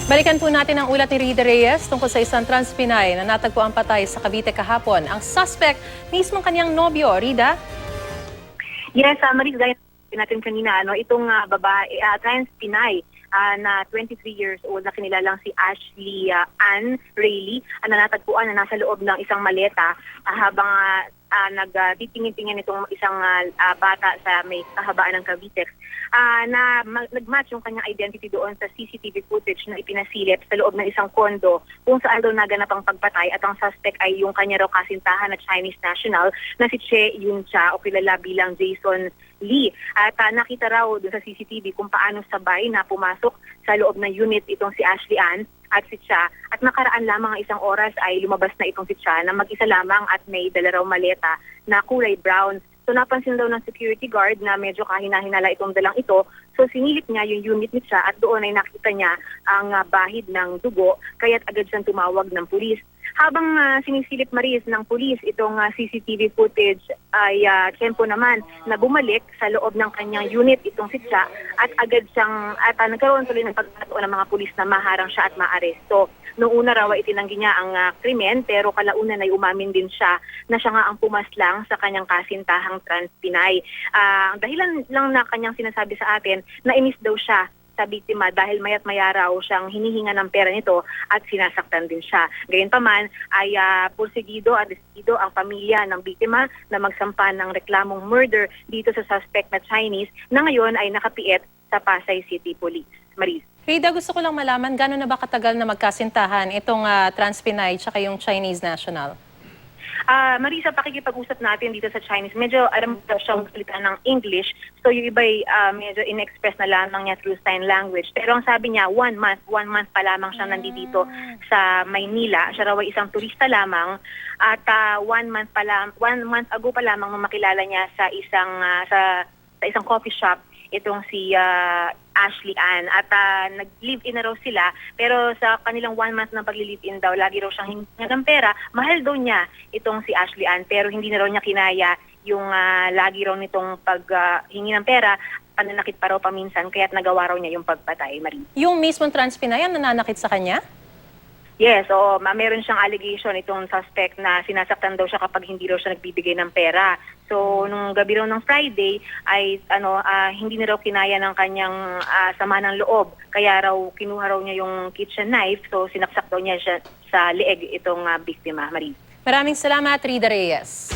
Balikan po natin ang ulat ni Rida Reyes tungkol sa isang trans-Pinay na natagpuan patay sa Cavite kahapon. Ang suspect, mismong kanyang nobyo. Rida? Yes, Maris, gaya natin kanina, itong babae, trans-Pinay na 23 years old na kinilalang si Ashley Ann Rayleigh, na natagpuan na nasa loob ng isang maleta habang nagtitingin-tingin itong isang bata sa may kahabaan ng Cavite. Nag-match yung kanyang identity doon sa CCTV footage na ipinasilip sa loob ng isang kondo kung saan daw naganap ang pagpatay at ang suspect ay yung kanya raw kasintahan na Chinese national na si Che Yun-cha o kilala bilang Jason Lee. At nakita raw doon sa CCTV kung paano sabay na pumasok sa loob ng unit itong si Ashley Ann at si Cha. At nakaraan lamang ang isang oras ay lumabas na itong si Cha na mag-isa lamang at may dala raw maleta na kulay brown. So napansin daw ng security guard na medyo kahina-hinala itong dalang ito. So sinilip niya yung unit ni Cha at doon ay nakita niya ang bahid ng dugo kaya't agad siyang tumawag ng pulis. Habang sinisilip Maris ng pulis itong CCTV footage ay tempo naman na bumalik sa loob ng kanyang unit itong si Cha at agad siyang nagkaroon tuloy ng pagkakataon ng mga pulis na maharang siya at maaresto. Noong una raw ay itinanggi niya ang krimen pero kalaunan ay umamin din siya na siya nga ang pumaslang sa kanyang kasintahang trans-Pinay. Dahilan lang na kanyang sinasabi sa atin na inis daw siya sa biktima dahil mayat maya raw siyang hinihinga ng pera nito at sinasaktan din siya. Gayunpaman ay pursigido at desidido ang pamilya ng biktima na magsampa ng reklamong murder dito sa suspect na Chinese na ngayon ay nakapiit sa Pasay City Police. Maris. Rida, gusto ko lang malaman, gano'n na ba katagal na magkasintahan itong trans-Pinay tsaka yung Chinese national? Marisa, pakikipag-usap natin dito sa Chinese. Medyo alam daw siyang salita ng English. So yung iba'y medyo in-express na lamang niya through sign language. Pero ang sabi niya, 1 month pa lamang siyang nandito sa Maynila. Siya raw ay isang turista lamang. At 1 month ago pa lamang nung makilala niya sa isang coffee shop itong si Ashley Ann. At nag-live-in na raw sila, pero sa kanilang 1 month na pag-live-in daw, lagi raw siyang hingi ng pera. Mahal daw niya itong si Ashley Ann, pero hindi na raw niya kinaya yung lagi raw nitong paghingi ng pera. Pananakit pa raw paminsan, kaya't nagawa raw niya yung pagpatay, Marie. Yung mismong trans-Pinay ang nananakit sa kanya? Yes, meron siyang allegation itong suspect na sinasaktan daw siya kapag hindi raw siya nagbibigay ng pera. So, nung gabi raw ng Friday ay hindi na raw kinaya ng kanyang sama ng loob. Kaya raw kinuha raw niya yung kitchen knife. So, sinaksak daw niya siya sa leeg itong biktima, Marie. Maraming salamat, Rida Reyes.